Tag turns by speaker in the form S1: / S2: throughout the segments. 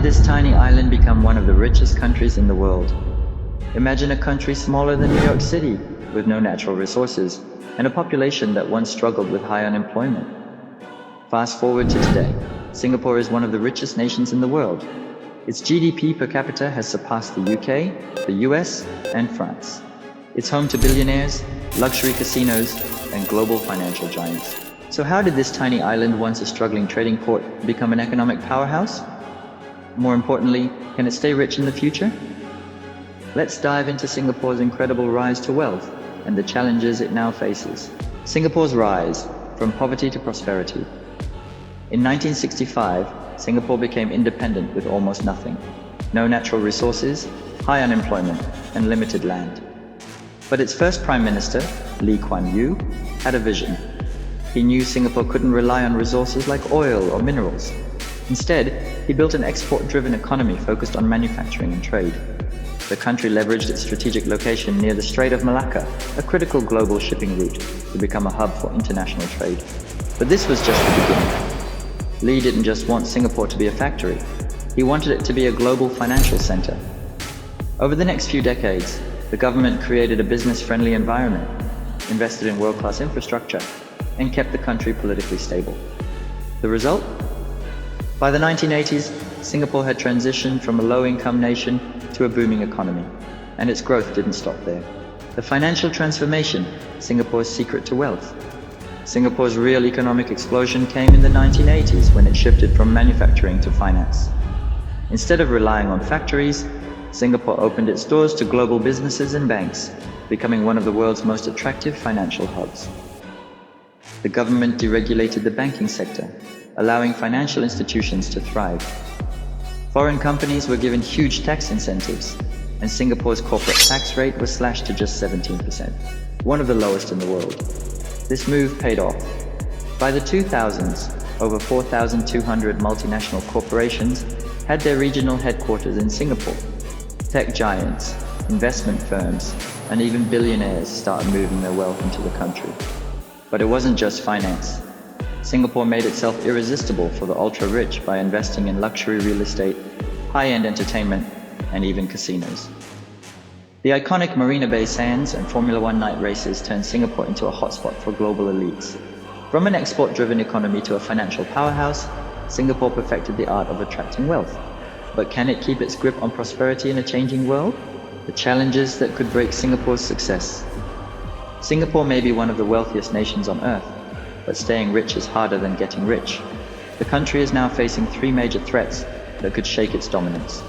S1: this tiny island become one of the richest countries in the world? Imagine a country smaller than New York City, with no natural resources, and a population that once struggled with high unemployment. Fast forward to today, Singapore is one of the richest nations in the world. Its GDP per capita has surpassed the UK, the US, and France. It's home to billionaires, luxury casinos, and global financial giants. So how did this tiny island, once a struggling trading port, become an economic powerhouse? More importantly, can it stay rich in the future? Let's dive into Singapore's incredible rise to wealth and the challenges it now faces. Singapore's rise from poverty to prosperity. In 1965, Singapore became independent with almost nothing. No natural resources, high unemployment, and limited land. But its first Prime Minister, Lee Kuan Yew, had a vision. He knew Singapore couldn't rely on resources like oil or minerals. Instead, he built an export-driven economy focused on manufacturing and trade. The country leveraged its strategic location near the Strait of Malacca, a critical global shipping route, to become a hub for international trade. But this was just the beginning. Lee didn't just want Singapore to be a factory. He wanted it to be a global financial center. Over the next few decades, the government created a business-friendly environment, invested in world-class infrastructure, and kept the country politically stable. The result? By the 1980s, Singapore had transitioned from a low-income nation to a booming economy, and its growth didn't stop there. The financial transformation, Singapore's secret to wealth. Singapore's real economic explosion came in the 1980s when it shifted from manufacturing to finance. Instead of relying on factories, Singapore opened its doors to global businesses and banks, becoming one of the world's most attractive financial hubs. The government deregulated the banking sector, allowing financial institutions to thrive. Foreign companies were given huge tax incentives, and Singapore's corporate tax rate was slashed to just 17%, one of the lowest in the world. This move paid off. By the 2000s, over 4,200 multinational corporations had their regional headquarters in Singapore. Tech giants, investment firms, and even billionaires started moving their wealth into the country. But it wasn't just finance. Singapore made itself irresistible for the ultra-rich by investing in luxury real estate, high-end entertainment, and even casinos. The iconic Marina Bay Sands and Formula One night races turned Singapore into a hotspot for global elites. From an export-driven economy to a financial powerhouse, Singapore perfected the art of attracting wealth. But can it keep its grip on prosperity in a changing world? The challenges that could break Singapore's success. Singapore may be one of the wealthiest nations on earth, but staying rich is harder than getting rich. The country is now facing three major threats that could shake its dominance.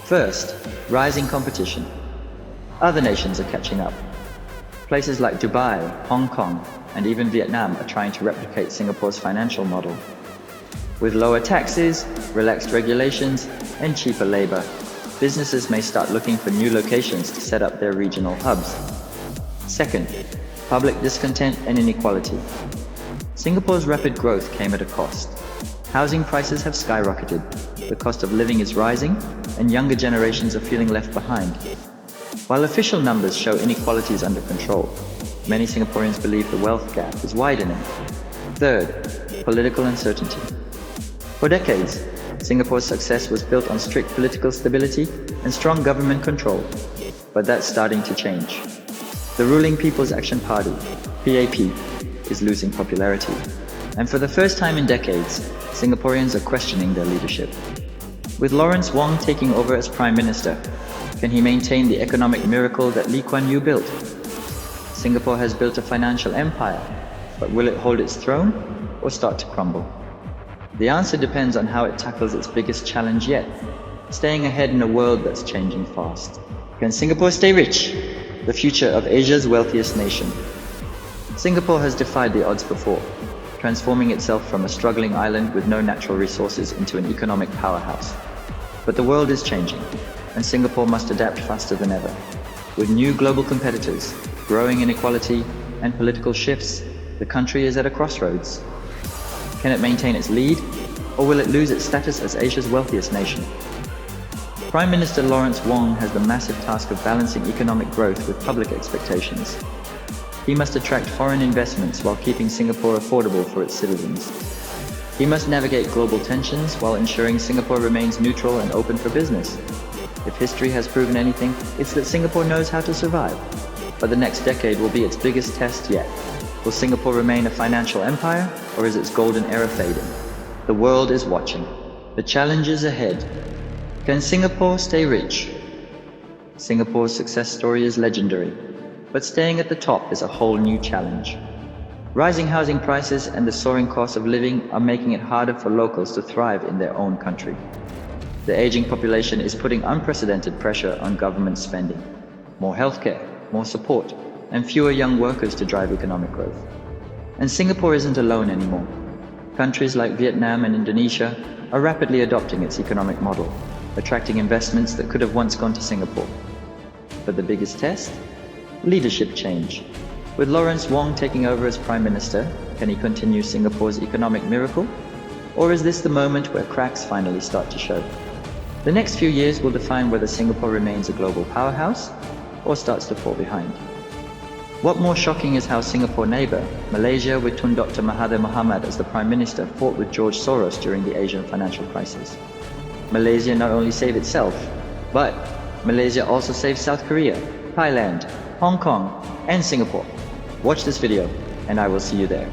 S1: First, rising competition. Other nations are catching up. Places like Dubai, Hong Kong, and even Vietnam are trying to replicate Singapore's financial model. With lower taxes, relaxed regulations, and cheaper labor, businesses may start looking for new locations to set up their regional hubs. Second, public discontent and inequality. Singapore rapid growth came at a cost. Housing prices have skyrocketed, the cost of living is rising, and younger generations are feeling left behind. While official numbers show inequalities under control, many Singaporeans believe the wealth gap is widening. Third, political uncertainty. For decades, Singapore's success was built on strict political stability and strong government control, but that's starting to change. The ruling People's Action Party, PAP, is losing popularity, and for the first time in decades, Singaporeans are questioning their leadership. With Lawrence Wong taking over as Prime Minister, can he maintain the economic miracle that Lee Kuan Yew built? Singapore has built a financial empire, but will it hold its throne or start to crumble? The answer depends on how it tackles its biggest challenge yet, staying ahead in a world that's changing fast. Can Singapore stay rich? The future of Asia's wealthiest nation. Singapore has defied the odds before, transforming itself from a struggling island with no natural resources into an economic powerhouse. But the world is changing, and Singapore must adapt faster than ever. With new global competitors, growing inequality, and political shifts, the country is at a crossroads. Can it maintain its lead, or will it lose its status as Asia's wealthiest nation? Prime Minister Lawrence Wong has the massive task of balancing economic growth with public expectations. He must attract foreign investments while keeping Singapore affordable for its citizens. He must navigate global tensions while ensuring Singapore remains neutral and open for business. If history has proven anything, it's that Singapore knows how to survive. But the next decade will be its biggest test yet. Will Singapore remain a financial empire, or is its golden era fading? The world is watching. The challenge is ahead. Can Singapore stay rich? Singapore's success story is legendary, but staying at the top is a whole new challenge. Rising housing prices and the soaring cost of living are making it harder for locals to thrive in their own country. The aging population is putting unprecedented pressure on government spending. More healthcare, more support, and fewer young workers to drive economic growth. And Singapore isn't alone anymore. Countries like Vietnam and Indonesia are rapidly adopting its economic model, attracting investments that could have once gone to Singapore. But the biggest test? Leadership change. With Lawrence Wong taking over as Prime Minister, can he continue Singapore's economic miracle? Or is this the moment where cracks finally start to show? The next few years will define whether Singapore remains a global powerhouse or starts to fall behind. What more shocking is how Singapore neighbor, Malaysia with Tun Dr. Mahathir Mohamad as the Prime Minister, fought with George Soros during the Asian financial crisis. Malaysia not only saved itself, but Malaysia also saved South Korea, Thailand, Hong Kong, and Singapore. Watch this video, and I will see you there.